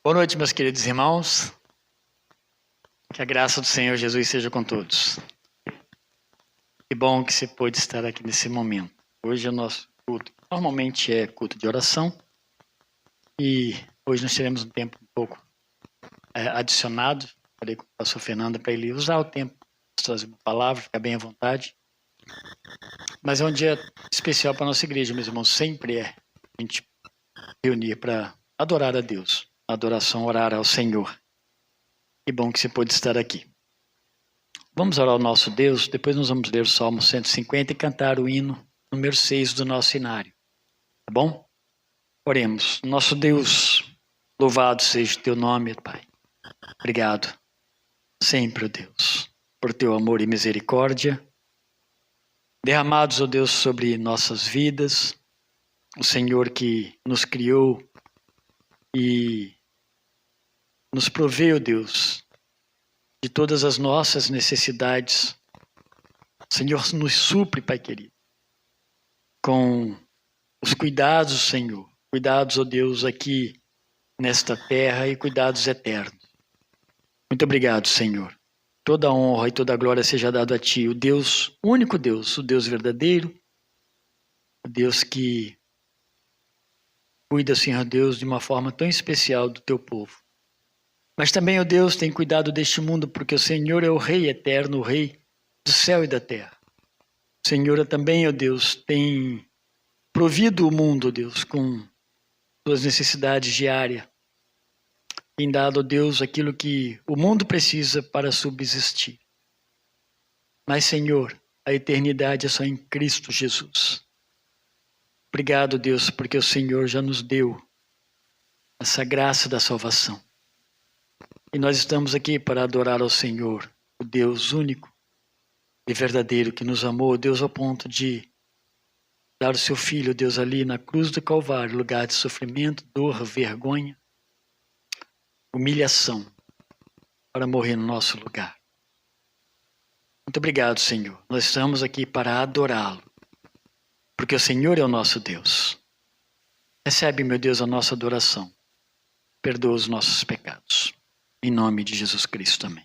Boa noite, meus queridos irmãos. Que a graça do Senhor Jesus seja com todos. Que bom que você pôde estar aqui nesse momento. Hoje é o nosso culto. Normalmente é culto de oração. E hoje nós teremos um tempo um pouco adicionado. Falei com o pastor Fernando para ele usar o tempo para trazer uma palavra, ficar bem à vontade. Mas é um dia especial para a nossa igreja, meus irmãos. Sempre é a gente reunir para adorar a Deus. Adoração, orar ao Senhor. Que bom que você pôde estar aqui. Vamos orar ao nosso Deus, depois nós vamos ler o Salmo 150 e cantar o hino número 6 do nosso cenário. Tá bom? Oremos. Nosso Deus, louvado seja o teu nome, Pai. Obrigado. Sempre, ó Deus, por teu amor e misericórdia, derramados, ó Deus, sobre nossas vidas, o Senhor que nos criou e nos proveu, Deus, de todas as nossas necessidades. O Senhor nos supre, Pai querido, com os cuidados, Senhor. Cuidados, ó Deus, aqui nesta terra e cuidados eternos. Muito obrigado, Senhor. Toda a honra e toda a glória seja dada a Ti, o Deus, o único Deus, o Deus verdadeiro, o Deus que cuida, Senhor Deus, de uma forma tão especial do Teu povo. Mas também, ó Deus, tem cuidado deste mundo, porque o Senhor é o Rei eterno, o Rei do céu e da terra. O Senhor também, ó Deus, tem provido o mundo, ó Deus, com suas necessidades diárias. Tem dado, ó Deus, aquilo que o mundo precisa para subsistir. Mas, Senhor, a eternidade é só em Cristo Jesus. Obrigado, Deus, porque o Senhor já nos deu essa graça da salvação. E nós estamos aqui para adorar ao Senhor, o Deus único e verdadeiro que nos amou, Deus, ao ponto de dar o seu Filho, Deus, ali na cruz do Calvário, lugar de sofrimento, dor, vergonha, humilhação, para morrer no nosso lugar. Muito obrigado, Senhor. Nós estamos aqui para adorá-lo, porque o Senhor é o nosso Deus. Recebe, meu Deus, a nossa adoração. Perdoa os nossos pecados. Em nome de Jesus Cristo, amém.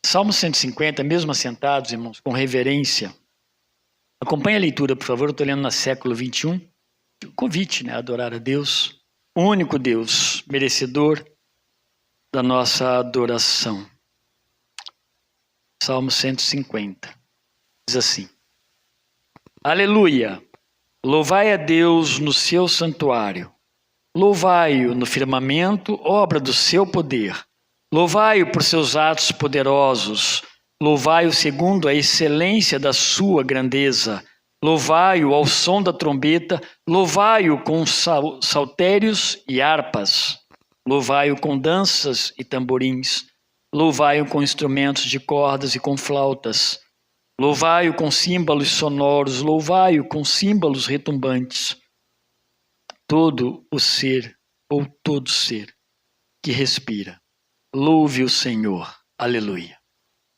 Salmo 150, mesmo assentados, irmãos, com reverência. Acompanhe a leitura, por favor. Eu estou lendo no século 21. O convite, né? Adorar a Deus. O único Deus, merecedor da nossa adoração. Salmo 150. Diz assim. Aleluia! Louvai a Deus no seu santuário. Louvai-o no firmamento, obra do seu poder. Louvai-o por seus atos poderosos. Louvai-o segundo a excelência da sua grandeza. Louvai-o ao som da trombeta. Louvai-o com saltérios e harpas. Louvai-o com danças e tamborins. Louvai-o com instrumentos de cordas e com flautas. Louvai-o com símbolos sonoros. Louvai-o com símbolos retumbantes. Todo o ser, ou todo ser, que respira, louve o Senhor. Aleluia.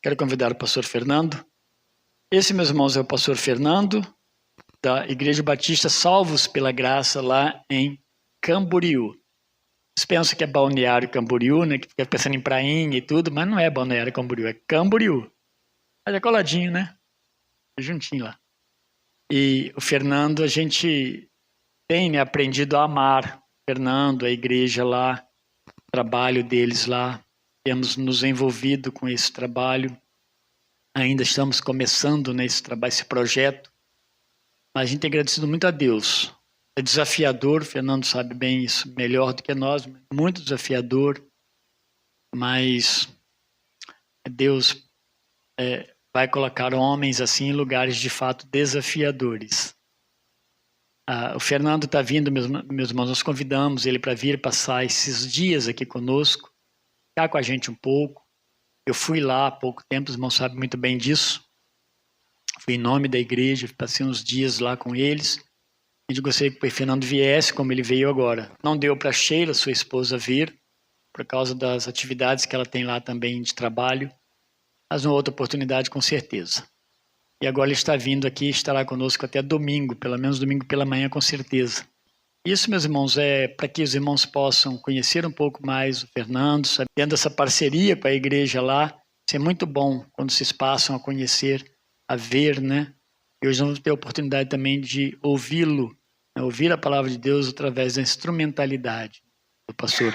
Quero convidar o pastor Fernando. Esse, meus irmãos, é o pastor Fernando, da Igreja Batista Salvos pela Graça, lá em Camboriú. Vocês pensam que é Balneário Camboriú, né? Que fica pensando em prainha e tudo, mas não é Balneário Camboriú, é Camboriú. Mas é coladinho, né? É juntinho lá. E o Fernando, a gente tem, né, aprendido a amar Fernando, a igreja lá, o trabalho deles lá. Temos nos envolvido com esse trabalho. Ainda estamos começando nesse trabalho, esse projeto. Mas a gente tem agradecido muito a Deus. É desafiador, o Fernando sabe bem isso melhor do que nós, muito desafiador. Mas Deus vai colocar homens assim em lugares de fato desafiadores. O Fernando está vindo, meus irmãos, nós convidamos ele para vir passar esses dias aqui conosco, ficar com a gente um pouco. Eu fui lá há pouco tempo, os irmãos sabem muito bem disso. Fui em nome da igreja, passei uns dias lá com eles. A gente gostaria que o Fernando viesse, como ele veio agora. Não deu para Sheila, sua esposa, vir, por causa das atividades que ela tem lá também de trabalho. Mas uma outra oportunidade, com certeza. E agora ele está vindo aqui, estará conosco até domingo, pelo menos domingo pela manhã, com certeza. Isso, meus irmãos, é para que os irmãos possam conhecer um pouco mais o Fernando, sabendo essa parceria com a igreja lá. Isso é muito bom quando vocês passam a conhecer, a ver, né? E hoje vamos ter a oportunidade também de ouvi-lo, né? Ouvir a palavra de Deus através da instrumentalidade do pastor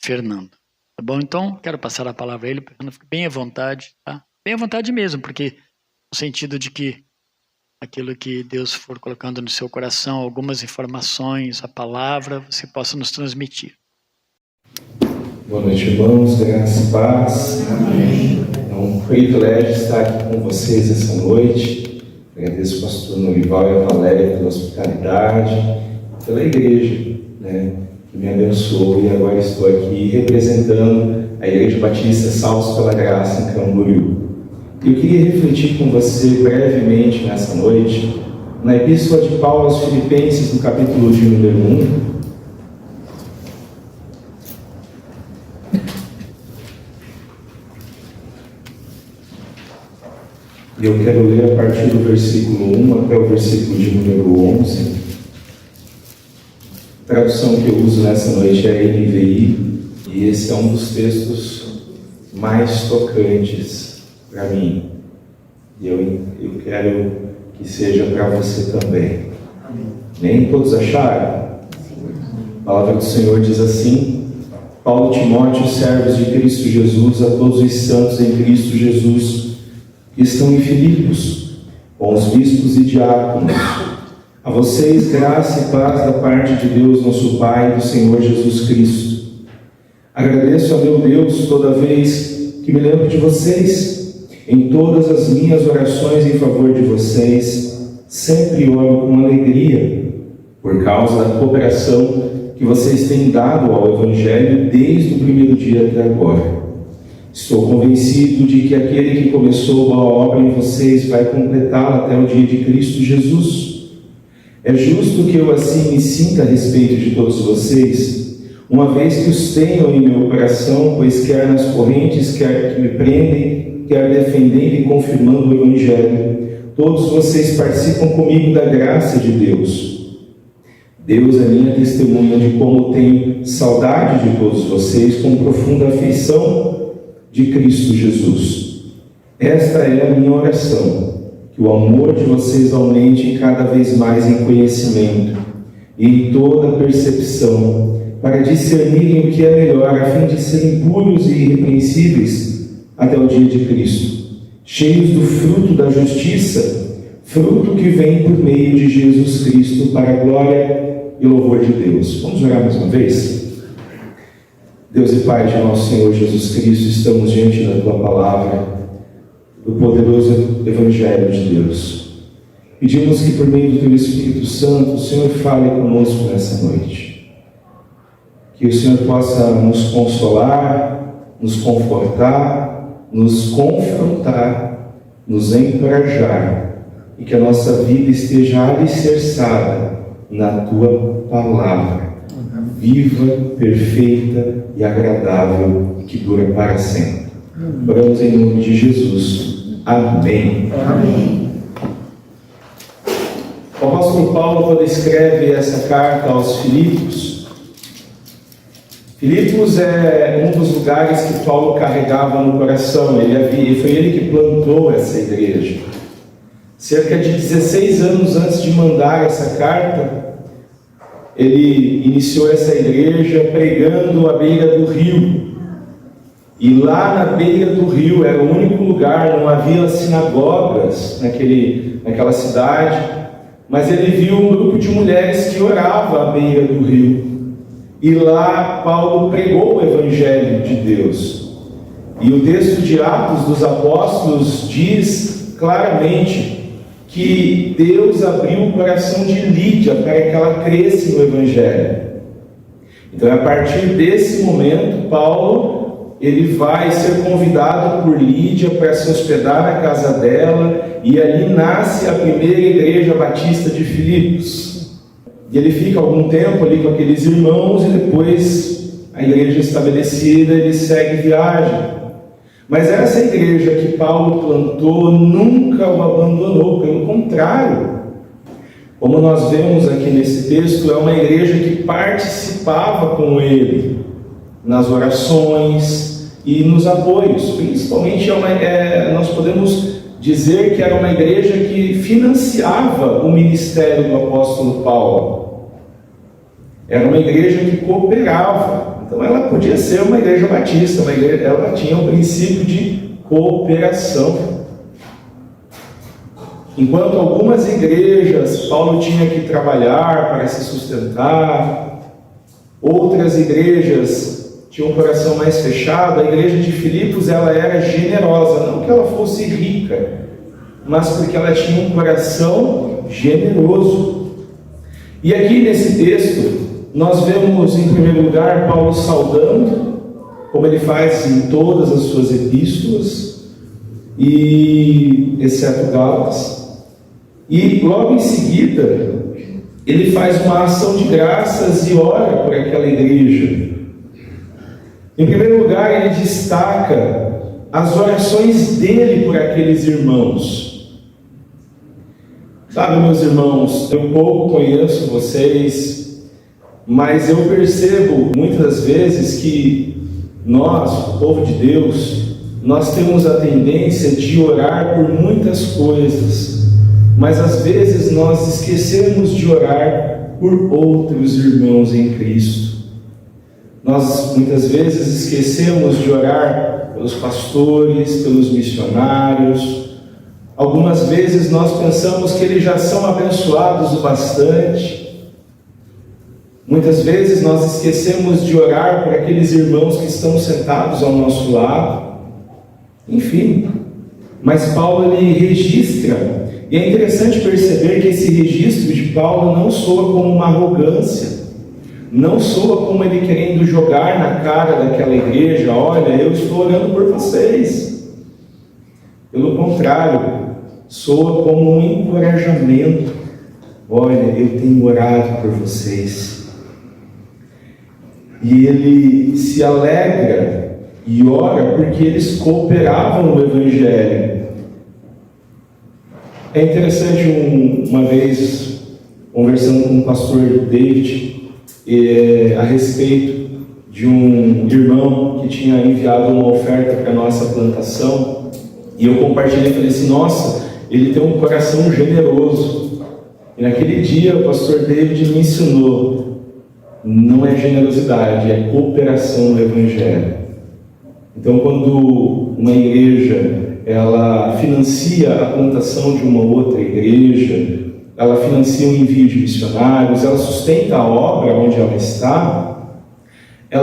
Fernando. Tá bom? Então, quero passar a palavra a ele, para ficar bem à vontade, tá? Bem à vontade mesmo, porque no sentido de que aquilo que Deus for colocando no seu coração, algumas informações, a palavra, você possa nos transmitir. Boa noite, irmãos, graça e paz. Amém. É um privilégio estar aqui com vocês essa noite. Agradeço ao pastor Norival e a Valéria pela hospitalidade, pela igreja, né, que me abençoou, e agora estou aqui representando a Igreja Batista Salvos pela Graça em Camboriú. Eu queria refletir com você brevemente nessa noite na Epístola de Paulo aos Filipenses, no capítulo de número 1. Eu quero ler a partir do versículo 1 até o versículo de número 11. A tradução que eu uso nessa noite é a NVI, e esse é um dos textos mais tocantes para mim. E eu quero que seja para você também. Nem todos acharam? A palavra do Senhor diz assim: Paulo e Timóteo, servos de Cristo Jesus, a todos os santos em Cristo Jesus, que estão em Filipos, com os bispos e diáconos. A vocês, graça e paz da parte de Deus, nosso Pai, e do Senhor Jesus Cristo. Agradeço a meu Deus toda vez que me lembro de vocês. Em todas as minhas orações em favor de vocês, sempre oro com alegria, por causa da cooperação que vocês têm dado ao Evangelho desde o primeiro dia até agora. Estou convencido de que aquele que começou a obra em vocês vai completá-la até o dia de Cristo Jesus. É justo que eu assim me sinta a respeito de todos vocês, uma vez que os tenho em meu coração, pois quer nas correntes, quer que me prendem, quer defendendo e confirmando o Evangelho, todos vocês participam comigo da graça de Deus. Deus é minha testemunha de como tenho saudade de todos vocês, com profunda afeição de Cristo Jesus. Esta é a minha oração, que o amor de vocês aumente cada vez mais em conhecimento e em toda percepção, para discernirem o que é melhor, a fim de serem puros e irrepreensíveis até o dia de Cristo, cheios do fruto da justiça, fruto que vem por meio de Jesus Cristo, para a glória e louvor de Deus. Vamos orar mais uma vez? Deus e Pai de nosso Senhor Jesus Cristo, estamos diante da Tua Palavra, do poderoso Evangelho de Deus. Pedimos que por meio do Teu Espírito Santo, o Senhor fale conosco nessa noite. Que o Senhor possa nos consolar, nos confortar, nos confrontar, nos encorajar, e que a nossa vida esteja alicerçada na Tua Palavra, viva, perfeita e agradável, que dura para sempre. Oramos em nome de Jesus. Amém. Amém. O apóstolo Paulo, quando escreve essa carta aos Filipos, Filipos é um dos lugares que Paulo carregava no coração. Foi ele que plantou essa igreja. Cerca de 16 anos antes de mandar essa carta, ele iniciou essa igreja pregando à beira do rio. E lá na beira do rio era o único lugar, não havia sinagogas naquela cidade, mas ele viu um grupo de mulheres que orava à beira do rio. E lá Paulo pregou o Evangelho de Deus. E o texto de Atos dos Apóstolos diz claramente que Deus abriu o coração de Lídia para que ela cresça no Evangelho. Então, a partir desse momento, Paulo ele vai ser convidado por Lídia para se hospedar na casa dela, e ali nasce a primeira igreja batista de Filipos. E ele fica algum tempo ali com aqueles irmãos, e depois a igreja estabelecida, ele segue viagem. Mas essa igreja que Paulo plantou nunca o abandonou, pelo contrário. Como nós vemos aqui nesse texto, é uma igreja que participava com ele nas orações e nos apoios. Principalmente nós podemos dizer que era uma igreja que financiava o ministério do apóstolo Paulo. Era uma igreja que cooperava. Então ela podia ser uma igreja batista, ela tinha um princípio de cooperação. Enquanto algumas igrejas Paulo tinha que trabalhar para se sustentar, outras igrejas tinham um coração mais fechado, a igreja de Filipos ela era generosa, não que ela fosse rica, mas porque ela tinha um coração generoso. E aqui nesse texto, nós vemos em primeiro lugar Paulo saudando, como ele faz em todas as suas epístolas, e exceto Gálatas. E logo em seguida, ele faz uma ação de graças e ora por aquela igreja. Em primeiro lugar, ele destaca as orações dele por aqueles irmãos. Sabe, meus irmãos, eu pouco conheço vocês, mas eu percebo muitas vezes que nós, o povo de Deus, nós temos a tendência de orar por muitas coisas, mas às vezes nós esquecemos de orar por outros irmãos em Cristo. Nós muitas vezes esquecemos de orar pelos pastores, pelos missionários. Algumas vezes nós pensamos que eles já são abençoados o bastante. Muitas vezes nós esquecemos de orar por aqueles irmãos que estão sentados ao nosso lado. Enfim, mas Paulo ele registra. E é interessante perceber que esse registro de Paulo não soa como uma arrogância, não soa como ele querendo jogar na cara daquela igreja: olha, eu estou orando por vocês. Pelo contrário, soa como um encorajamento: olha, eu tenho orado por vocês. E ele se alegra e ora porque eles cooperavam no Evangelho. É interessante, uma vez, conversando com o pastor David, a respeito de um irmão que tinha enviado uma oferta para a nossa plantação, e eu compartilhei e falei assim: nossa, ele tem um coração generoso. E naquele dia o pastor David me ensinou: não é generosidade, é cooperação no Evangelho. Então, quando uma igreja ela financia a plantação de uma outra igreja, ela financia o envio de missionários, ela sustenta a obra onde ela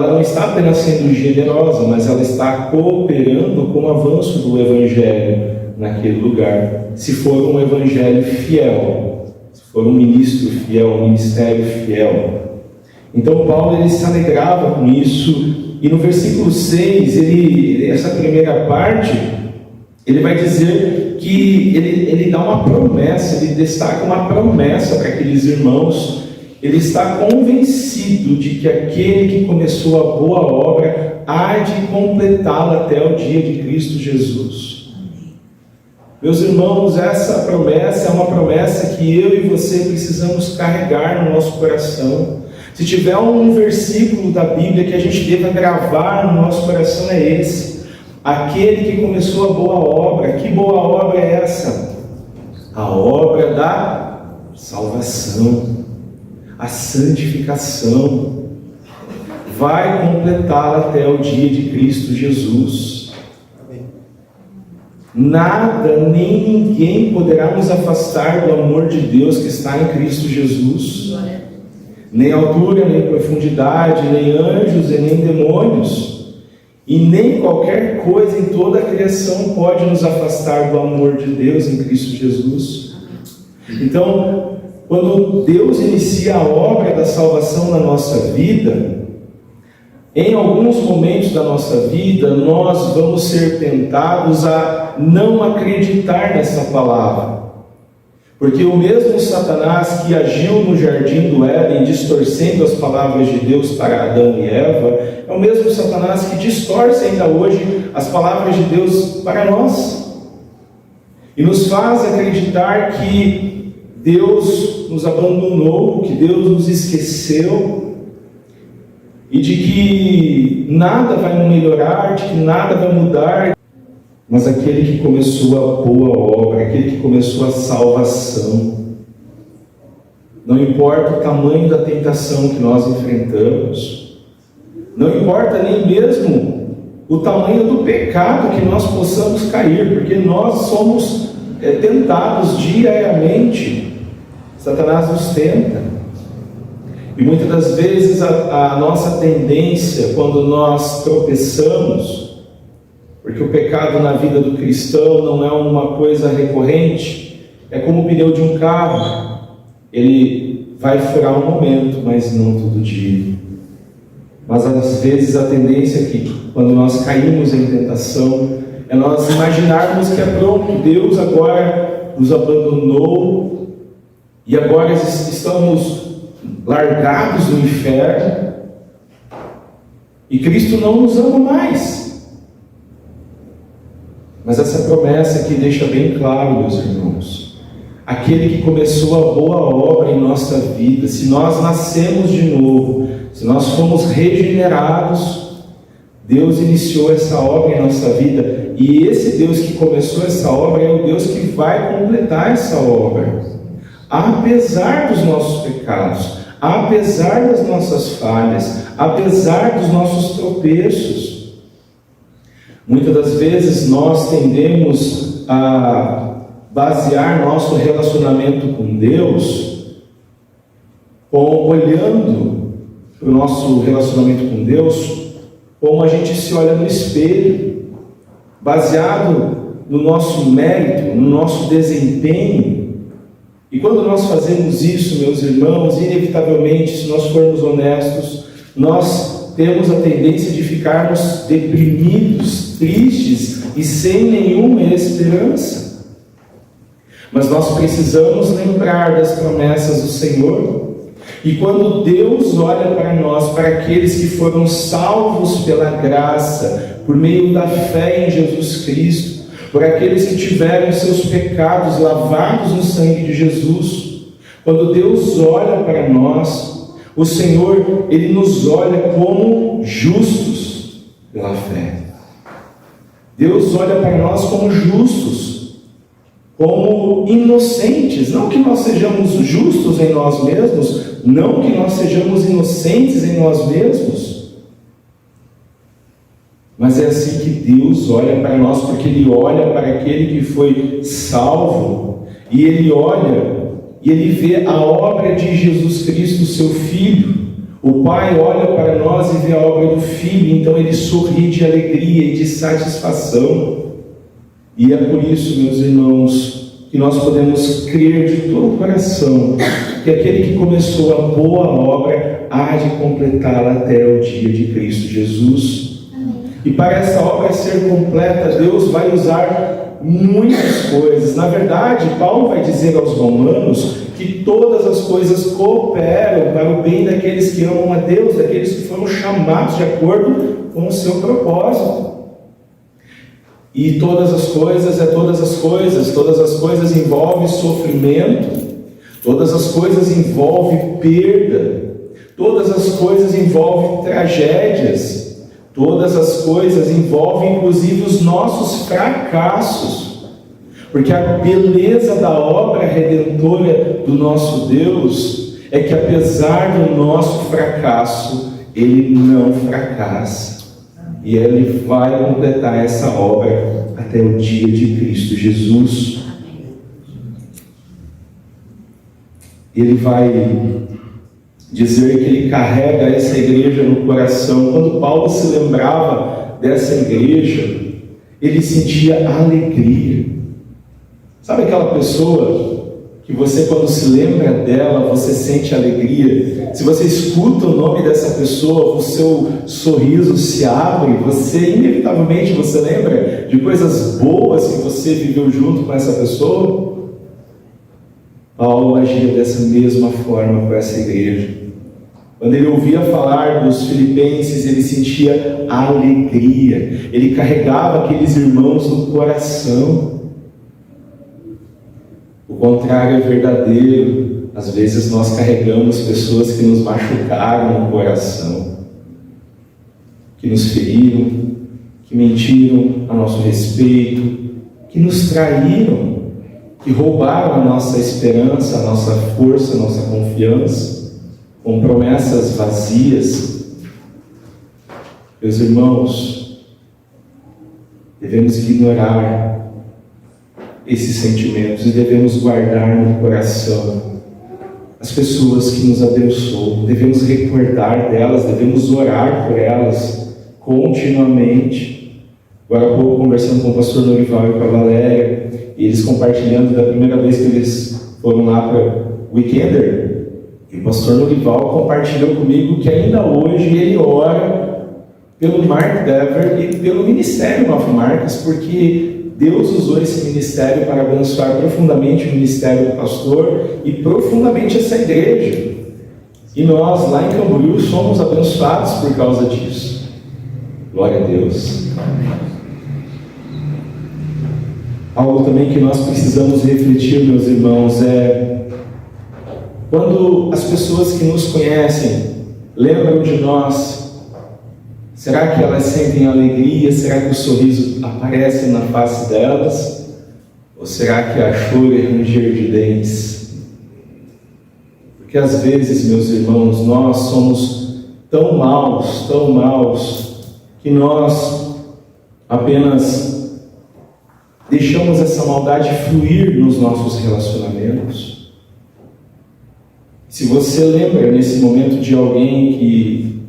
não está apenas sendo generosa, mas ela está cooperando com o avanço do Evangelho naquele lugar, se for um Evangelho fiel, se for um ministro fiel, um ministério fiel. Então Paulo ele se alegrava com isso, e no versículo 6, essa primeira parte, ele vai dizer que ele dá uma promessa, ele destaca uma promessa para aqueles irmãos. Ele está convencido de que aquele que começou a boa obra há de completá-la até o dia de Cristo Jesus. Meus irmãos, essa promessa é uma promessa que eu e você precisamos carregar no nosso coração. Se tiver um versículo da Bíblia que a gente deva gravar no nosso coração, é esse: aquele que começou a boa obra. Que boa obra é essa? A obra da salvação, a santificação, vai completá-la até o dia de Cristo Jesus. Nada nem ninguém poderá nos afastar do amor de Deus que está em Cristo Jesus. Nem altura, nem profundidade, nem anjos e nem demônios, e nem qualquer coisa em toda a criação pode nos afastar do amor de Deus em Cristo Jesus. Então, quando Deus inicia a obra da salvação na nossa vida, em alguns momentos da nossa vida, nós vamos ser tentados a não acreditar nessa palavra. Porque o mesmo Satanás que agiu no jardim do Éden, distorcendo as palavras de Deus para Adão e Eva, é o mesmo Satanás que distorce ainda hoje as palavras de Deus para nós. E nos faz acreditar que Deus nos abandonou, que Deus nos esqueceu, e de que nada vai melhorar, de que nada vai mudar. Mas aquele que começou a boa obra, aquele que começou a salvação, não importa o tamanho da tentação que nós enfrentamos, não importa nem mesmo o tamanho do pecado que nós possamos cair, porque nós somos tentados diariamente. Satanás nos tenta, e muitas das vezes a nossa tendência, quando nós tropeçamos, porque o pecado na vida do cristão não é uma coisa recorrente, é como o pneu de um carro, ele vai furar um momento, mas não todo dia. Mas às vezes a tendência é que, quando nós caímos em tentação, é nós imaginarmos que é pronto, Deus agora nos abandonou, e agora estamos largados no inferno, e Cristo não nos ama mais. Mas essa promessa aqui deixa bem claro, meus irmãos, aquele que começou a boa obra em nossa vida, se nós nascemos de novo, se nós fomos regenerados, Deus iniciou essa obra em nossa vida, e esse Deus que começou essa obra é o Deus que vai completar essa obra, apesar dos nossos pecados, apesar das nossas falhas, apesar dos nossos tropeços. Muitas das vezes nós tendemos a basear nosso relacionamento com Deus olhando para o nosso relacionamento com Deus como a gente se olha no espelho, baseado no nosso mérito, no nosso desempenho. E quando nós fazemos isso, meus irmãos, inevitavelmente, se nós formos honestos, nós temos a tendência de ficarmos deprimidos, tristes e sem nenhuma esperança. Mas nós precisamos lembrar das promessas do Senhor. E quando Deus olha para nós, para aqueles que foram salvos pela graça, por meio da fé em Jesus Cristo, por aqueles que tiveram seus pecados lavados no sangue de Jesus, quando Deus olha para nós, o Senhor, Ele nos olha como justos pela fé. Deus olha para nós como justos, como inocentes. Não que nós sejamos justos em nós mesmos, não que nós sejamos inocentes em nós mesmos, mas é assim que Deus olha para nós, porque Ele olha para aquele que foi salvo, e Ele olha, e Ele vê a obra de Jesus Cristo, seu Filho. O Pai olha para nós e vê a obra do Filho, então Ele sorri de alegria e de satisfação. E é por isso, meus irmãos, que nós podemos crer de todo o coração que aquele que começou a boa obra há de completá-la até o dia de Cristo Jesus. E para essa obra ser completa, Deus vai usar muitas coisas. Na verdade, Paulo vai dizer aos romanos que todas as coisas cooperam para o bem daqueles que amam a Deus, daqueles que foram chamados de acordo com o seu propósito. E todas as coisas envolvem sofrimento, todas as coisas envolvem perda, todas as coisas envolvem tragédias, todas as coisas envolvem inclusive os nossos fracassos, porque a beleza da obra redentora do nosso Deus é que apesar do nosso fracasso, Ele não fracassa. E Ele vai completar essa obra até o dia de Cristo Jesus. Ele vai dizer que Ele carrega essa igreja no coração. Quando Paulo se lembrava dessa igreja, ele sentia alegria. Sabe aquela pessoa que você, quando se lembra dela, você sente alegria? Se você escuta o nome dessa pessoa, o seu sorriso se abre, inevitavelmente você lembra de coisas boas que você viveu junto com essa pessoa. Paulo agia dessa mesma forma com essa igreja. Quando ele ouvia falar dos filipenses, ele sentia alegria, ele carregava aqueles irmãos no coração. O contrário é verdadeiro. Às vezes nós carregamos pessoas que nos machucaram no coração, que nos feriram, que mentiram a nosso respeito, que nos traíram, que roubaram a nossa esperança, a nossa força, a nossa confiança, com promessas vazias. Meus irmãos, devemos ignorar esses sentimentos e devemos guardar no coração as pessoas que nos abençoam. Devemos recordar delas, devemos orar por elas continuamente. Agora há pouco, conversando com o pastor Norival e com a Valéria, e eles compartilhando da primeira vez que eles foram lá para o Weekender, e o pastor Norival compartilhou comigo que ainda hoje ele ora pelo Mark Dever e pelo Ministério Nove Marcas, porque Deus usou esse ministério para abençoar profundamente o ministério do pastor e profundamente essa igreja. E nós, lá em Camboriú, somos abençoados por causa disso. Glória a Deus. Algo também que nós precisamos refletir, meus irmãos, é quando as pessoas que nos conhecem lembram de nós, será que elas sentem alegria? Será que o sorriso aparece na face delas? Ou será que há choro e ranger de dentes? Porque às vezes, meus irmãos, nós somos tão maus, que nós apenas deixamos essa maldade fluir nos nossos relacionamentos. Se você lembra nesse momento de alguém que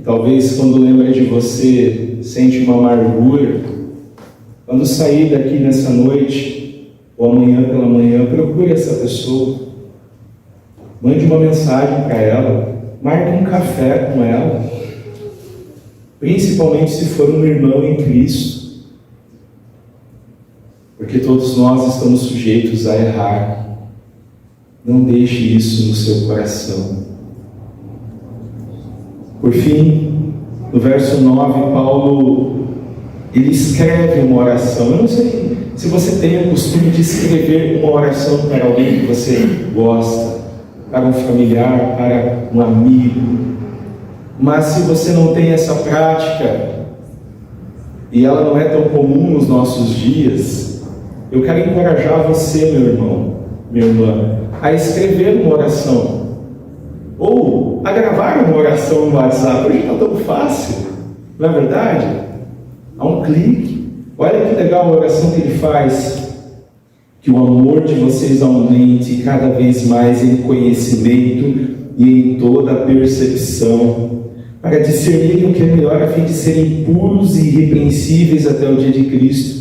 talvez quando lembra de você sente uma amargura, quando sair daqui nessa noite ou amanhã pela manhã, procure essa pessoa, mande uma mensagem para ela, marque um café com ela, principalmente se for um irmão em Cristo, porque todos nós estamos sujeitos a errar. Não deixe isso no seu coração. Por fim, no verso 9, Paulo, ele escreve uma oração. Eu não sei se você tem o costume de escrever uma oração para alguém que você gosta, para um familiar, para um amigo. Mas se você não tem essa prática, e ela não é tão comum nos nossos dias, eu quero encorajar você, meu irmão, minha irmã, a escrever uma oração. Ou a gravar uma oração no WhatsApp. Hoje está tão fácil, não é verdade? Há um clique. Olha que legal a oração que ele faz. Que o amor de vocês aumente cada vez mais em conhecimento e em toda a percepção, para discernirem o que é melhor, a fim de serem puros e irrepreensíveis até o dia de Cristo,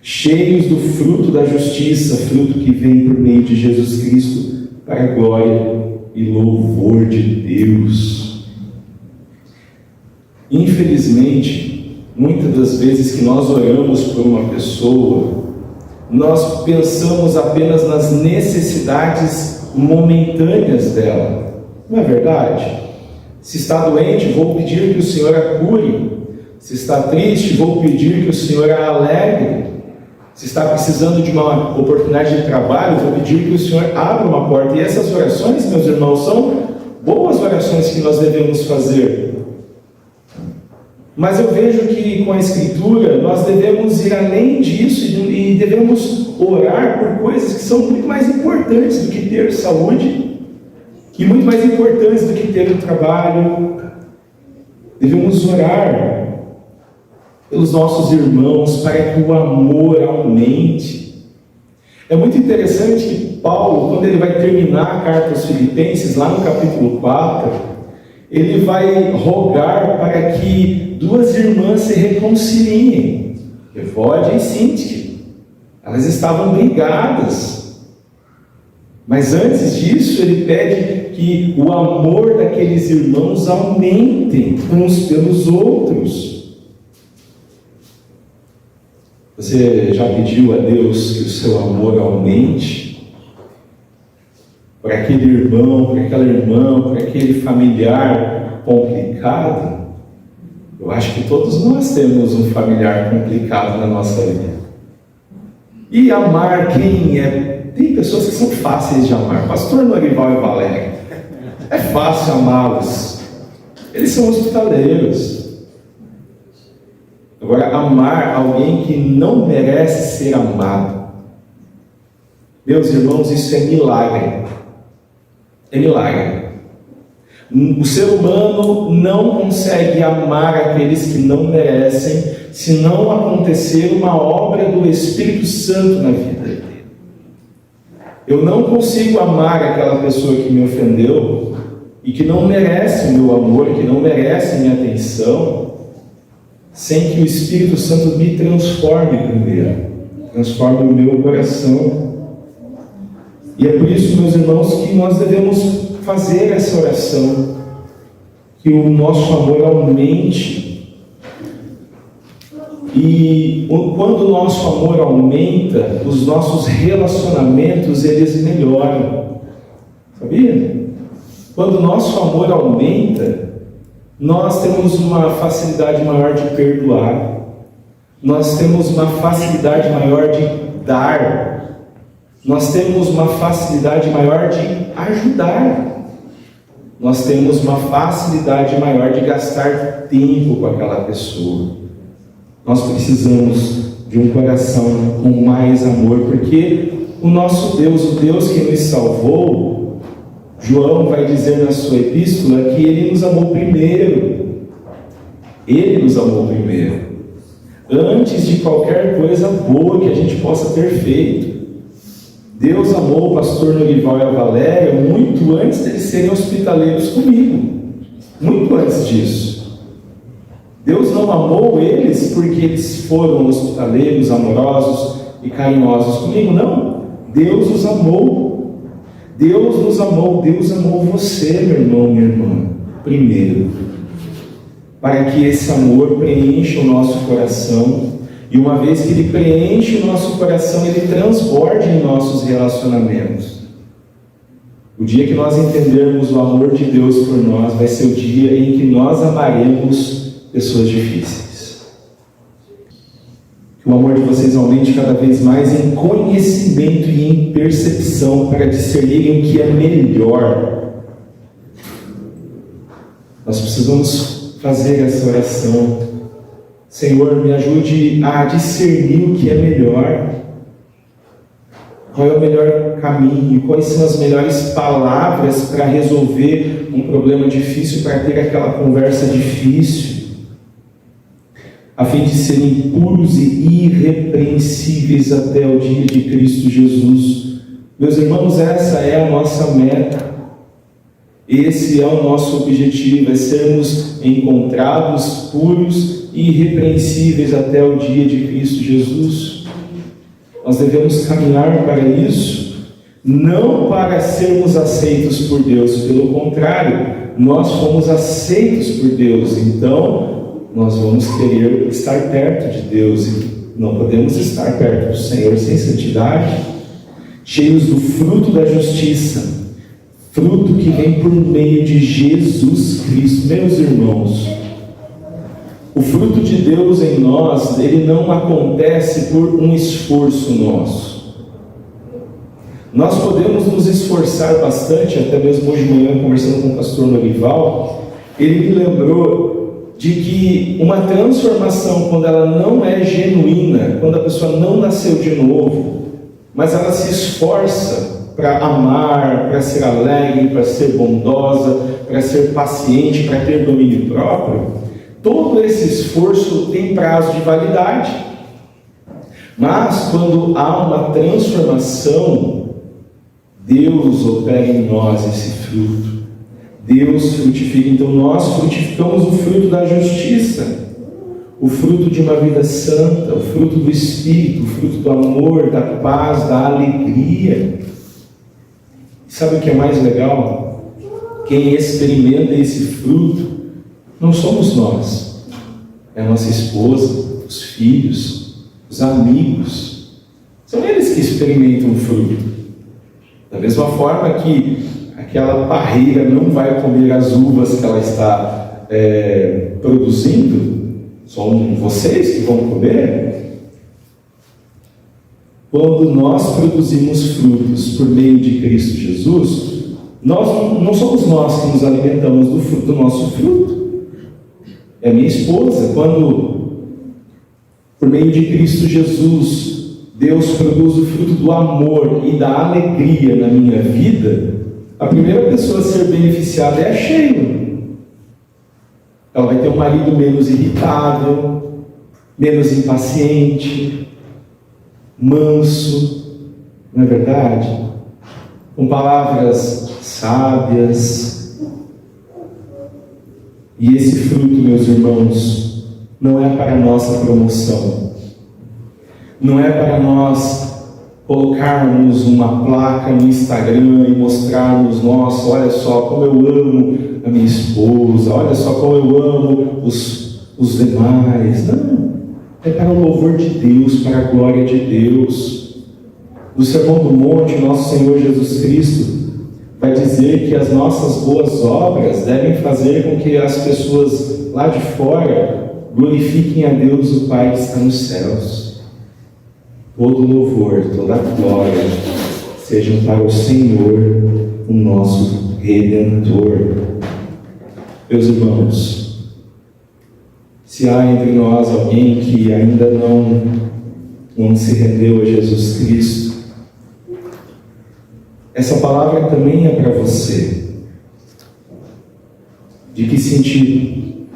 cheios do fruto da justiça, fruto que vem por meio de Jesus Cristo, para a glória e louvor de Deus. Infelizmente, muitas das vezes que nós oramos por uma pessoa, nós pensamos apenas nas necessidades momentâneas dela. Não é verdade? Se está doente, vou pedir que o Senhor a cure. Se está triste, vou pedir que o Senhor a alegre. Se está precisando de uma oportunidade de trabalho, vou pedir que o Senhor abra uma porta. E essas orações, meus irmãos, são boas orações que nós devemos fazer. Mas eu vejo que com a Escritura nós devemos ir além disso e devemos orar por coisas que são muito mais importantes do que ter saúde e muito mais importantes do que ter um trabalho. Devemos orar pelos nossos irmãos, para que o amor aumente. É muito interessante que Paulo, quando ele vai terminar a carta aos Filipenses, lá no capítulo 4, ele vai rogar para que duas irmãs se reconciliem, Evódia e Síntique. Elas estavam brigadas. Mas antes disso, ele pede que o amor daqueles irmãos aumente uns pelos outros. Você já pediu a Deus que o seu amor aumente por aquele irmão, por aquela irmã, por aquele familiar complicado? Eu acho que todos nós temos um familiar complicado na nossa vida. E amar quem é Tem pessoas que são fáceis de amar. Pastor Norival e Valéria. É fácil amá-los. Eles são hospitaleiros. Agora, amar alguém que não merece ser amado. Meus irmãos, isso é milagre. É milagre. O ser humano não consegue amar aqueles que não merecem se não acontecer uma obra do Espírito Santo na vida dele. Eu não consigo amar aquela pessoa que me ofendeu e que não merece o meu amor, que não merece a minha atenção, sem que o Espírito Santo me transforme primeiro, transforme o meu coração. E é por isso, meus irmãos, que nós devemos fazer essa oração, que o nosso amor aumente. E quando o nosso amor aumenta, os nossos relacionamentos, eles melhoram. Sabia? Quando o nosso amor aumenta, nós temos uma facilidade maior de perdoar. Nós temos uma facilidade maior de dar. Nós temos uma facilidade maior de ajudar. Nós temos uma facilidade maior de gastar tempo com aquela pessoa. Nós precisamos de um coração com mais amor, porque o nosso Deus, o Deus que nos salvou, João vai dizer na sua epístola que Ele nos amou primeiro. Ele nos amou primeiro. Antes de qualquer coisa boa que a gente possa ter feito. Deus amou o pastor Norival e a Valéria muito antes deles serem hospitaleiros comigo. Muito antes disso. Deus não amou eles porque eles foram hospitaleiros, amorosos e carinhosos comigo. Não. Deus os amou. Deus nos amou. Deus amou você, meu irmão, minha irmã, primeiro. Para que esse amor preencha o nosso coração. E uma vez que Ele preenche o nosso coração, Ele transborde em nossos relacionamentos. O dia que nós entendermos o amor de Deus por nós, vai ser o dia em que nós amaremos pessoas difíceis. Que o amor de vocês aumente cada vez mais em conhecimento e em percepção, para discernirem o que é melhor. Nós precisamos fazer essa oração. Senhor, me ajude a discernir o que é melhor. Qual é o melhor caminho? Quais são as melhores palavras para resolver um problema difícil, para ter aquela conversa difícil, a fim de serem puros e irrepreensíveis até o dia de Cristo Jesus. Meus irmãos, essa é a nossa meta. Esse é o nosso objetivo, é sermos encontrados puros e irrepreensíveis até o dia de Cristo Jesus. Nós devemos caminhar para isso, não para sermos aceitos por Deus, pelo contrário, nós fomos aceitos por Deus, então nós vamos querer estar perto de Deus, e não podemos estar perto do Senhor sem santidade, cheios do fruto da justiça, fruto que vem por meio de Jesus Cristo. Meus irmãos, o fruto de Deus em nós, ele não acontece por um esforço nosso. Nós podemos nos esforçar bastante, até mesmo hoje de manhã, conversando com o pastor Norival, ele me lembrou de que uma transformação, quando ela não é genuína, quando a pessoa não nasceu de novo, mas ela se esforça para amar, para ser alegre, para ser bondosa, para ser paciente, para ter domínio próprio, todo esse esforço tem prazo de validade. Mas quando há uma transformação, Deus opera em nós esse fruto. Deus frutifica. Então nós frutificamos o fruto da justiça, o fruto de uma vida santa, o fruto do Espírito, o fruto do amor, da paz, da alegria. Sabe o que é mais legal? Quem experimenta esse fruto não somos nós, é a nossa esposa, os filhos, os amigos. São eles que experimentam o fruto. Da mesma forma que aquela parreira não vai comer as uvas que ela está produzindo, são vocês que vão comer. quando nós produzimos frutos por meio de Cristo Jesus, não somos nós que nos alimentamos do nosso fruto. É minha esposa. Quando, por meio de Cristo Jesus, Deus produz o fruto do amor e da alegria na minha vida, a primeira pessoa a ser beneficiada é a Sheila. Ela vai ter um marido menos irritável, menos impaciente, manso, não é verdade? Com palavras sábias. E esse fruto, meus irmãos, não é para a nossa promoção. Não é para nós colocarmos uma placa no Instagram e mostrarmos: nossa, olha só como eu amo a minha esposa, olha só como eu amo os demais. Não, é para o louvor de Deus, para a glória de Deus. No Sermão do Monte, nosso Senhor Jesus Cristo vai dizer que as nossas boas obras devem fazer com que as pessoas lá de fora glorifiquem a Deus, o Pai que está nos céus. Todo louvor, toda glória sejam para o Senhor, o nosso Redentor. Meus irmãos, se há entre nós alguém que ainda não se rendeu a Jesus Cristo, essa palavra também é para você. De que sentido?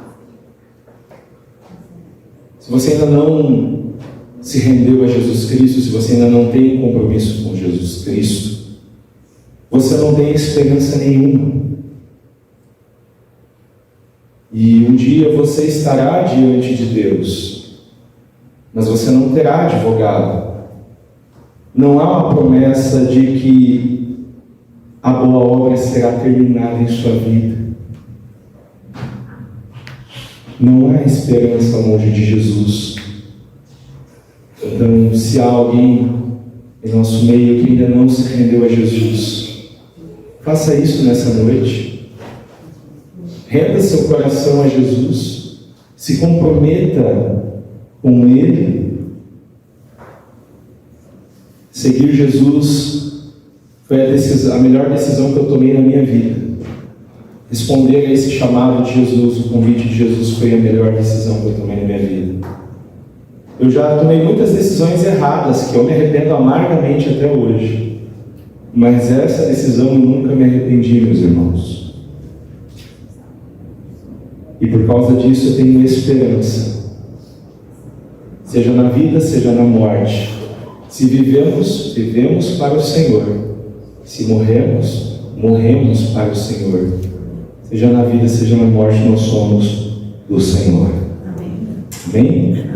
Se você ainda não se rendeu a Jesus Cristo, se você ainda não tem compromisso com Jesus Cristo, você não tem esperança nenhuma. E um dia você estará diante de Deus, mas você não terá advogado. Não há uma promessa de que a boa obra será terminada em sua vida. Não há esperança longe de Jesus. Então, se há alguém em nosso meio que ainda não se rendeu a Jesus, faça isso nessa noite. Renda seu coração a Jesus, se comprometa com Ele. Seguir Jesus foi a melhor decisão que eu tomei na minha vida. Responder a esse chamado de Jesus, o convite de Jesus, foi a melhor decisão que eu tomei na minha vida. Eu já tomei muitas decisões erradas, que eu me arrependo amargamente até hoje. Mas essa decisão eu nunca me arrependi, meus irmãos. E por causa disso eu tenho esperança. Seja na vida, seja na morte. Se vivemos, vivemos para o Senhor. Se morremos, morremos para o Senhor. Seja na vida, seja na morte, nós somos do Senhor. Amém?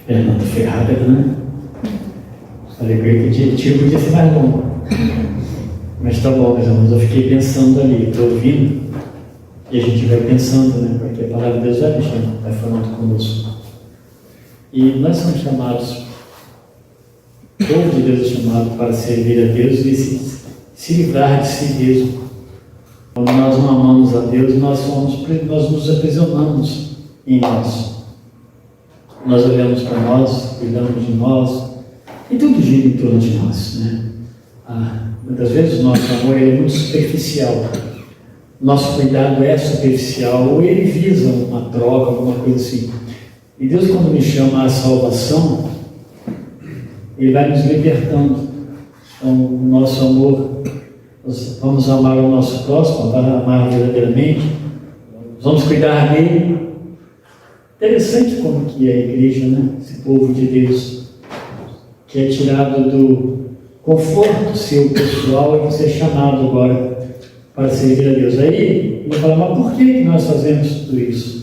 Fernando, foi rápido, né? Falei que o tiro podia ser mais longo. Mas tá bom, meus irmãos, eu fiquei pensando ali, estou ouvindo, e a gente vai pensando, né? Porque a palavra de Deus vai mexendo, vai falando conosco. E nós somos chamados, o povo de Deus é chamado para servir a Deus e se livrar de si mesmo. Quando nós não amamos a Deus, nós nos aprisionamos em nós. Nós olhamos para nós, cuidamos de nós, e tudo gira em torno de nós, né? Muitas vezes o nosso amor é muito superficial, nosso cuidado é superficial, ou ele visa uma troca, alguma coisa assim. E Deus, quando me chama à salvação, Ele vai nos libertando. Então, o nosso amor, nós vamos amar o nosso próximo, amar verdadeiramente, vamos cuidar dele. Interessante como que é a igreja, né? Esse povo de Deus, que é tirado do conforto seu pessoal e que é chamado agora para servir a Deus. Aí ele fala: mas por que nós fazemos tudo isso?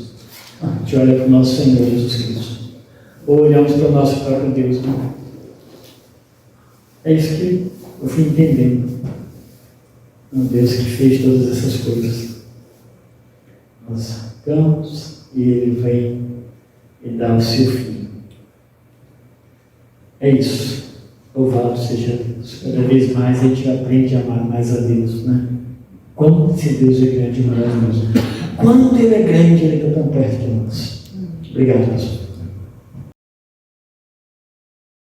A gente olha para o nosso Senhor Jesus Cristo, ou olhamos para o nosso próprio Deus, né? É isso que eu fui entendendo. Um Deus que fez todas essas coisas. Nós ficamos e Ele vem e dá o seu fim. É isso. Louvado seja Deus. Cada vez mais a gente aprende a amar mais a Deus, né? Quando esse Deus é grande e maravilhoso. Quando Ele é grande, Ele está tão perto de nós. Obrigado, pastor.